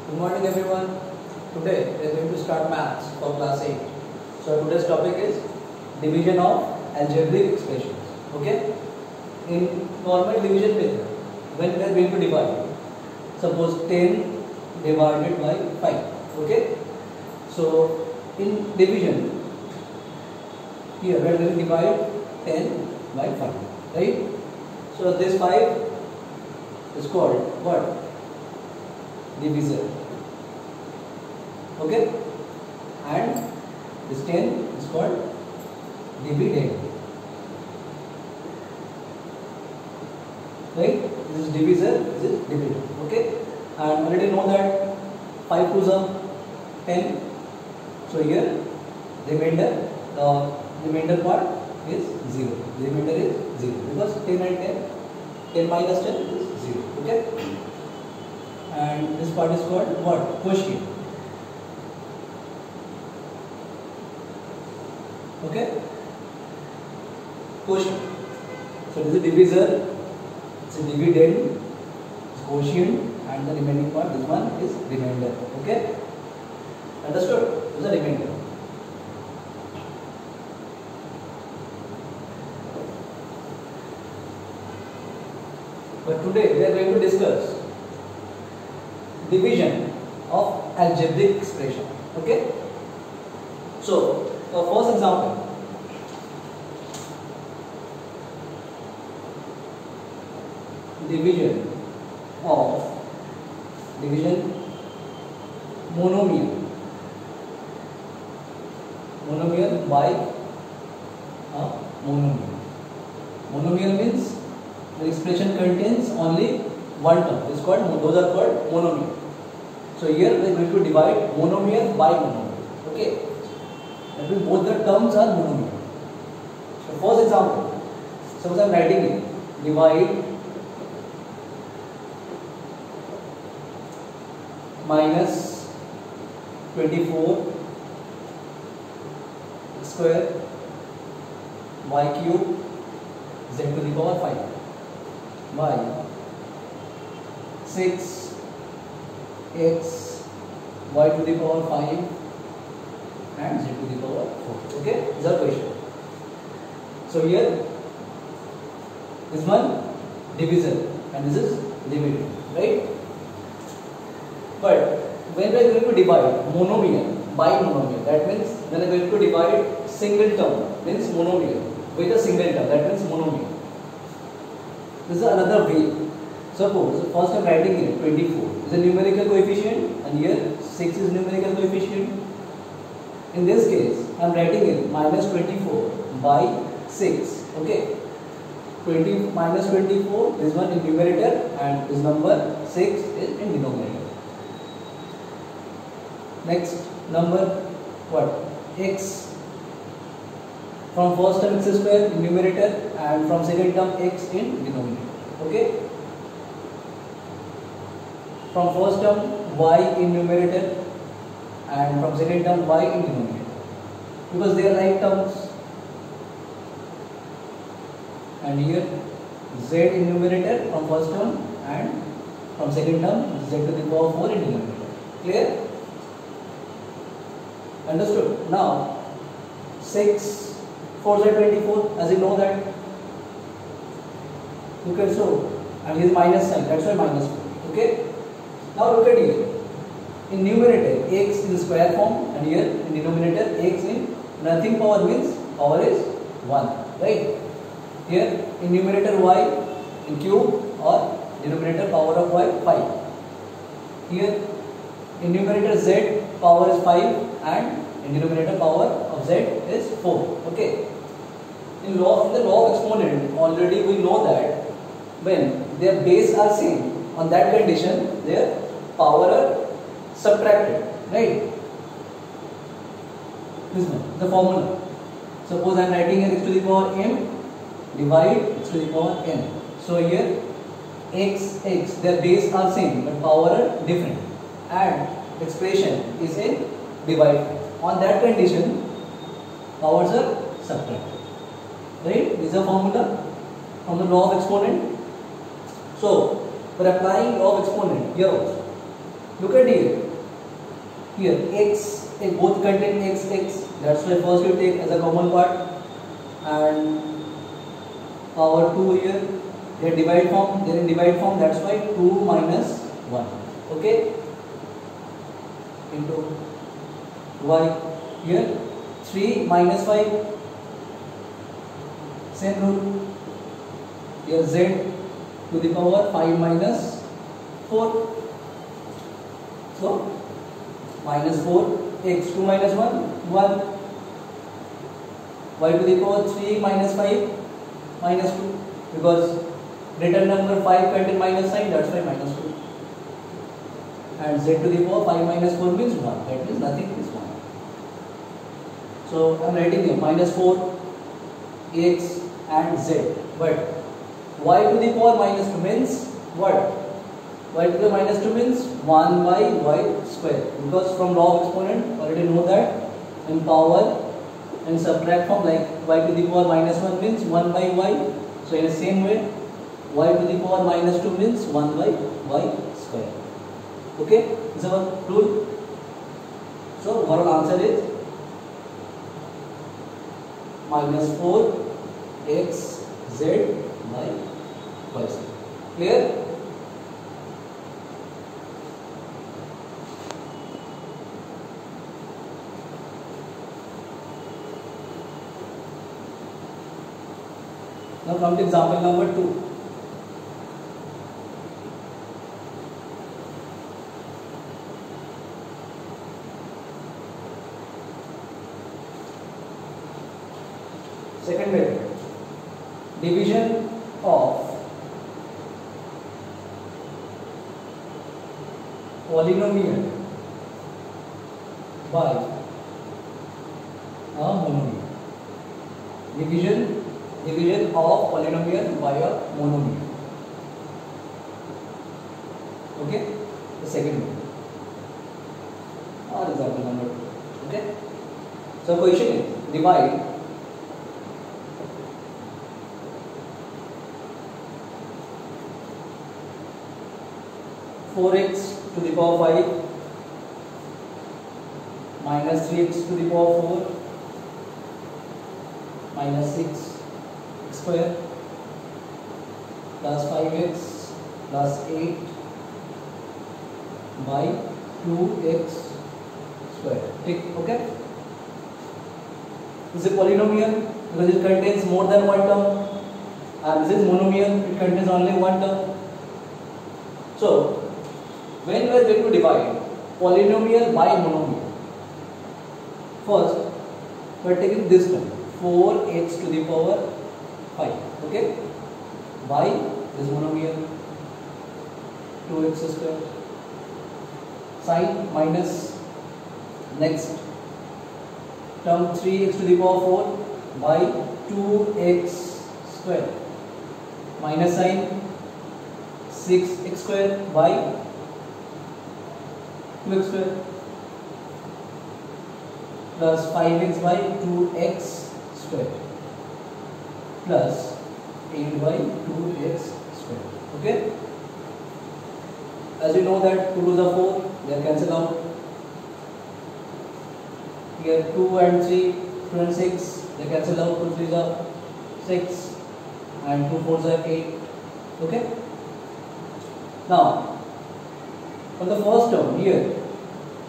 Good morning everyone. Today we are going to start maths for class 8. So today's topic is division of algebraic expressions. Okay? In normal division method, when we are going to divide, suppose 10 divided by 5. Okay? So in division, here we are going to divide 10 by 5. Right? So this 5 is called what? Divisor. Okay, and this 10 is called dividend. Right? This is divisor, this is dividend. Okay, and already know that 5 to the 10. So here remainder, the remainder part is 0. Remainder is 0 because 10 and 10, 10 minus 10 is 0. Okay, and this part is called what? Quotient. Okay, quotient. So this is divisor, it's a dividend, it's quotient, and the remaining part, this one is remainder. Okay, understood? This is a remainder. But today we are going to discuss division of algebraic expression. Okay, so the first example, division monomial by a monomial. Monomial means the expression contains only one term. It's called, those are called monomial. So here we are going to divide monomial by monomial. Okay, that means both the terms are monomial. So first example, suppose I am writing it, divide minus 24 x square y cube z to the power 5 by 6 x y to the power 5 and z to the power 4. Okay, this is our question. So here this one divisor and this is dividend, right? But when we are going to divide monomial by monomial, that means when we are going to divide single term, means monomial with a single term, that means monomial. This is another way. Suppose first I am writing here 24 is a numerical coefficient and here 6 is numerical coefficient. In this case I am writing it minus 24 by 6. Okay, 20 minus 24, this one in numerator and this number 6 is in denominator. Next number what? X. From first term x square in numerator and from second term x in denominator. Okay, from first term y in numerator and from second term y in denominator, because they are like terms. And here z in numerator from first term and from second term z to the power 4 in denominator. Clear? Understood? Now 6 4 z 24, as you know that. Look at, so, and his minus sign, that's why minus 4. Okay, now look at here. In numerator x in square form and here in denominator x in nothing power means power is 1, right? Here in numerator y in cube or denominator power of y 5. Here in numerator z power is 5 and in denominator power of z is 4. Okay, in the law of exponent already we know that when their base are same, on that condition their power are subtracted, right? This one, the formula. Suppose I am writing here x to the power m divide x to the power n. So here x, their base are same but power are different and expression is in divide. On that condition powers are subtracted, right? This is a formula from the law of exponent. So for applying law of exponent here also, Look at here. Here x, both contain x, that's why first you take as a common part, and power 2 here, they are divide form, that's why 2 minus 1, okay, into y. Here 3 minus 5, same rule. Here z to the power 5 minus 4, so minus 4, x 2 minus 1, 1, y to the power 3 minus 5, minus 2, because greater number 5 contain minus sign, that's why minus 2, and z to the power 5 minus 4 means 1, that means nothing is 1. So I am writing here minus 4, x and z, but y to the power minus 2 means what? Y to the minus 2 means 1 by y square, because from law of exponent already know that in power and subtract form, like y to the power minus 1 means 1 by y, so in the same way y to the power minus 2 means 1 by y square. Okay, this is our rule. So overall answer is minus 4 x z by y square. Clear? Now come to example number 2. Second method, division of polynomial by a monomial. Division of polynomial by a monomial. Okay, the second one, or example number 2. Okay, so question is divide 4x to the power 5 minus 3x to the power 4 minus 6 square plus 5x plus 8 by 2x square. Okay, this is a polynomial because it contains more than one term, and this is monomial, it contains only one term. So when we are going to divide polynomial by monomial, first we are taking this term 4x to the power 5, okay, by this monomial 2x square, sign minus, next term 3x to the power 4 by 2x square, minus sign 6x square by 2x square plus 5x by 2x square plus 8 by 2x square. Okay, as you know that 2 2s are 4, they are cancelled out. Here 2 and 3, 2 and 6, they cancel out. 2 3s are 6 and 2 4s are 8. Okay, now for the first term here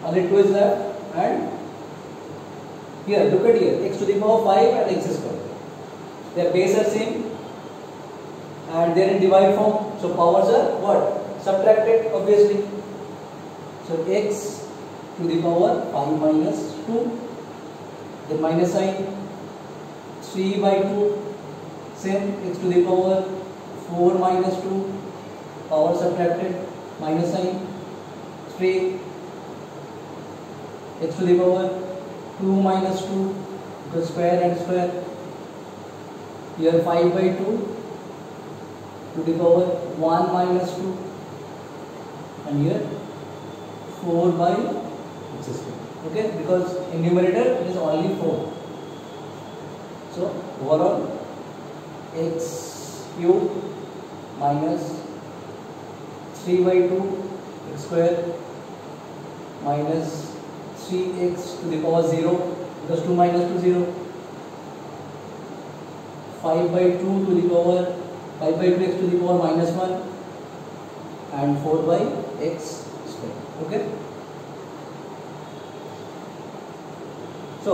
only 2 is left, and here look at here x to the power 5 and x square, their base are same and they are in divide form, so powers are what? Subtracted obviously. So x to the power 5 minus 2, then minus sign 3 by 2, same x to the power 4 minus 2, power subtracted, minus sign 3, x to the power 2 minus 2, because square and square, here 5 by 2 to the power 1 minus 2, and here 4 by x square. Okay, because in numerator it is only 4. So overall x cube minus 3 by 2 x square minus 3x to the power 0 because 2 minus 2 0. 5 by 2 to the power 5 by 2x to the power minus 1 and 4 by x square. Okay. So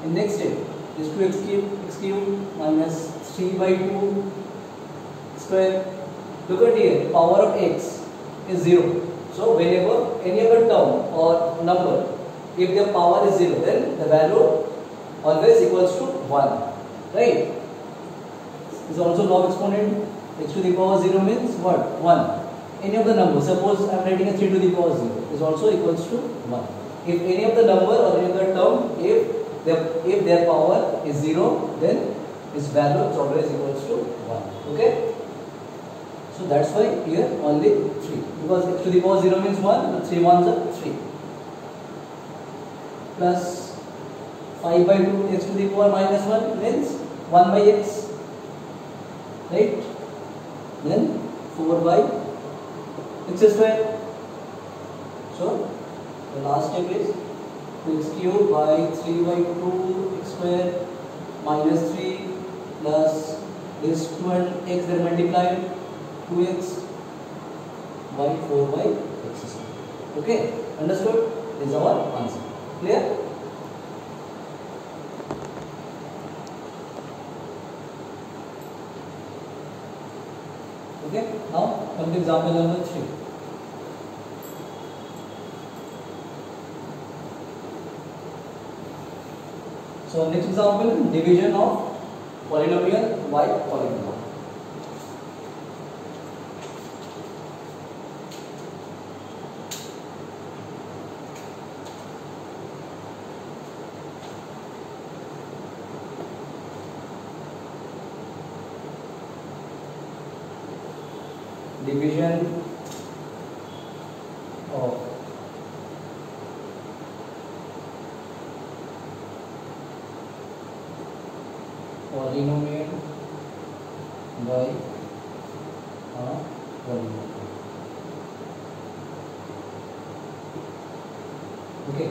in next step is 2x cube minus 3 by 2 square. Look at here, power of x is 0. So whenever any other term or number, if their power is 0, then the value always equals to 1, right? This is also log exponent. X to the power 0 means what? 1. Any of the number, suppose I am writing a 3 to the power 0, is also equals to 1. If any of the number or any other term, if their power is 0, then its value is always equals to 1. Okay? So that's why here only 3, because x to the power 0 means 1, but 3 ones are 3. Plus 5 by 2 x to the power minus 1 means 1 by x, right? Then 4 by x square. So the last step is 2x cube by 3 by 2 x square minus 3 plus this 2 and x then multiplied 2x by 4 by x square. Okay, understood? This is our answer. Clear? Okay, now come to example number 3. So next example, division of polynomial by polynomial. Division of polynomial by a polynomial. Okay.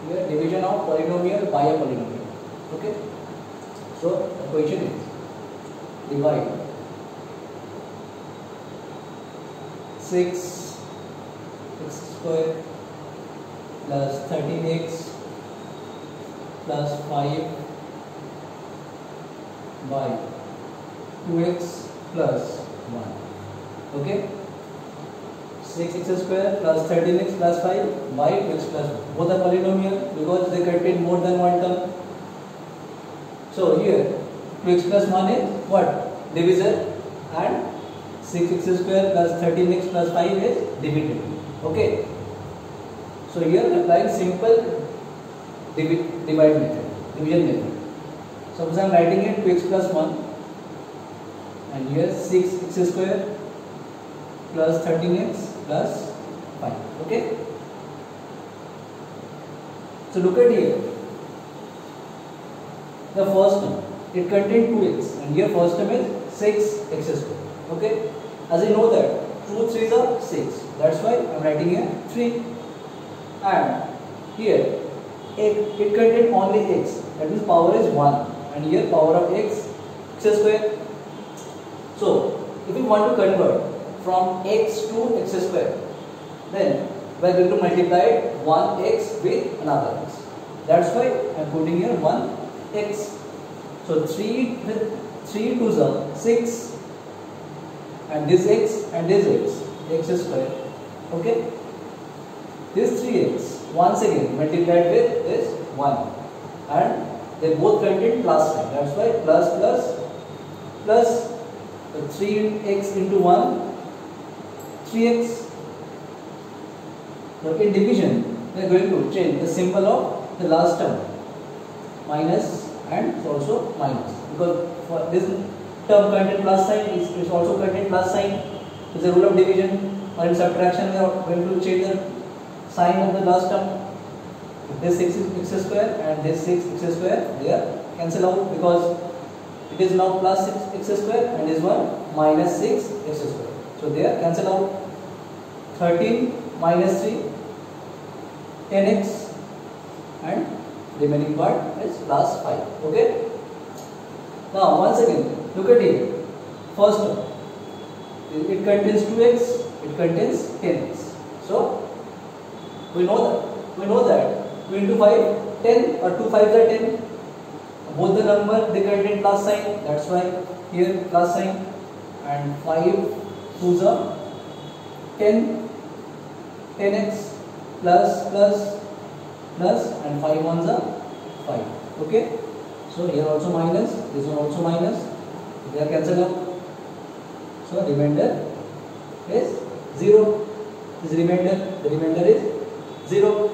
Here division of polynomial by a polynomial. Okay. So the question is divide 6 x square plus 13x plus 5 by 2x plus 1. Okay, 6x square plus 13x plus 5 by 2x plus 1. Both are polynomial because they contain more than one term. So here 2x plus 1 is what? Divisor, and 6x square plus 13x plus 5 is dividend. Okay. So here applying simple divide method, division method. Suppose I am writing it 2x plus 1 and here 6x square plus 13x plus 5. Okay. So look at here. The first term, it contains 2x and here first term is 6x square. Okay. As I know that 2 3s are 6. That's why I am writing here 3. And here it contains only x. That means power is 1. And here power of x square. So if we want to convert from x to x square, then we are going to multiply 1x with another x. That's why I am putting here 1x. So 3 2s are 6. And this x square. Okay, this 3x once again multiplied with this 1, and they both contain plus sign. That's why plus plus plus. So 3x into 1, 3x. So in division we are going to change the symbol of the last term, minus and also minus, because for this term contain plus sign, is also contain plus sign. It's a rule of division, or in subtraction we are going to change the sign of the last term. This 6x square and this 6x square, they are cancel out because it is now plus 6x square and this one minus 6x square. So there cancel out. 13 minus 3, 10x, and remaining part is plus 5. Okay. Now once again look at it. First term, it contains 2x, it contains 10x. So we know that 2 into 5, 10, or 2 5s are 10. Both the number they contain plus sign. That's why here plus sign. And 5 2s are 10. 10x plus and 5 1s are 5. Okay. So here also minus, this one also minus. They are cancelled out. So remainder is 0. This remainder, the remainder is 0.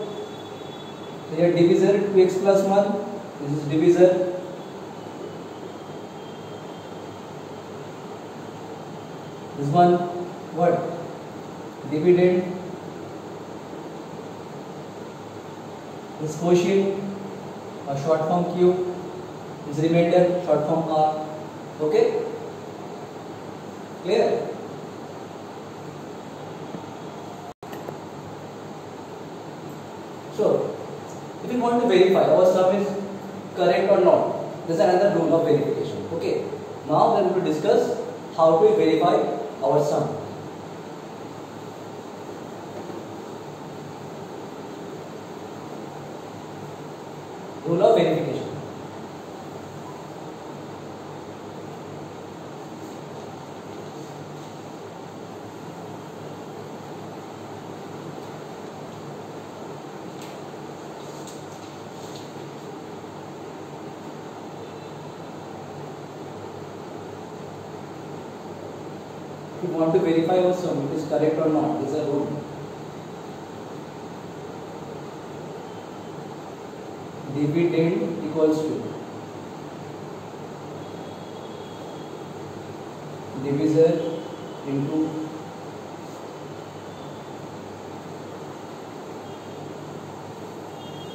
So here divisor 2x plus 1. This is divisor. This one what? Dividend. This quotient, a short form Q. This remainder, short form R. Okay? Clear? So, if you want to verify our sum is correct or not, there is another rule of verification. Okay? Now we are going to discuss how to verify our sum. Rule of verification. If you want to verify your sum, it is correct or not, there is a rule. Dividend equals to divisor into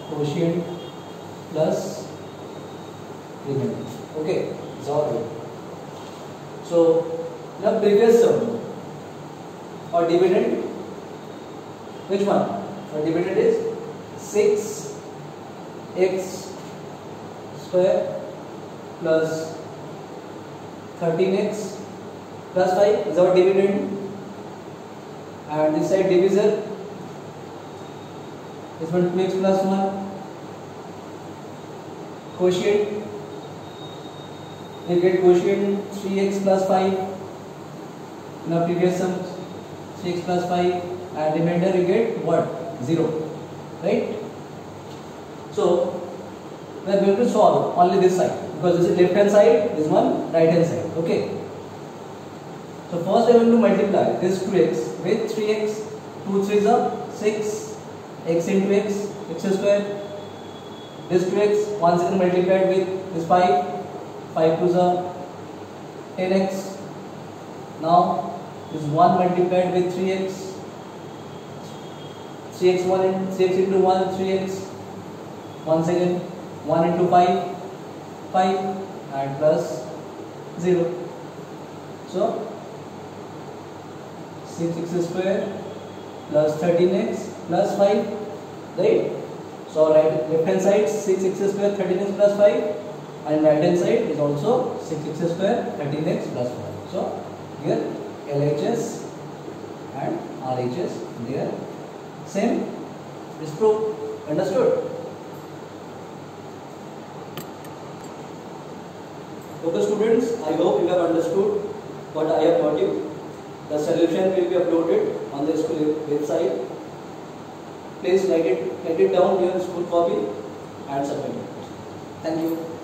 quotient plus remainder. Okay, it's all right. So the previous sum or dividend, which one? Our dividend is 6x square plus 13x plus 5 is our dividend, and this side divisor is 2x plus 1, quotient we get quotient 3x plus 5 in our previous sum, 6 plus 5, and remainder we get what? 0, right? So we are going to solve only this side, because this is left hand side, this one right hand side. Okay. So first I am going to multiply this 2x with 3x. 2 3s are 6, x into x, x square. This 2x once again multiplied with this 5, 5 2s are 10x. Now this 1 multiplied with 3x, 3x into 1, 3x. Once again 1 into 5, 5, and plus 0. So 6x square plus 13x plus 5, right? So left hand side 6x square 13x plus 5, and right hand side is also 6x square 13x plus 5. So here LHS and RHS, they are same. This proof. Understood? Okay students, I hope you have understood what I have taught you. The solution will be uploaded on the school website. Please write it down in your school copy and submit it. Thank you.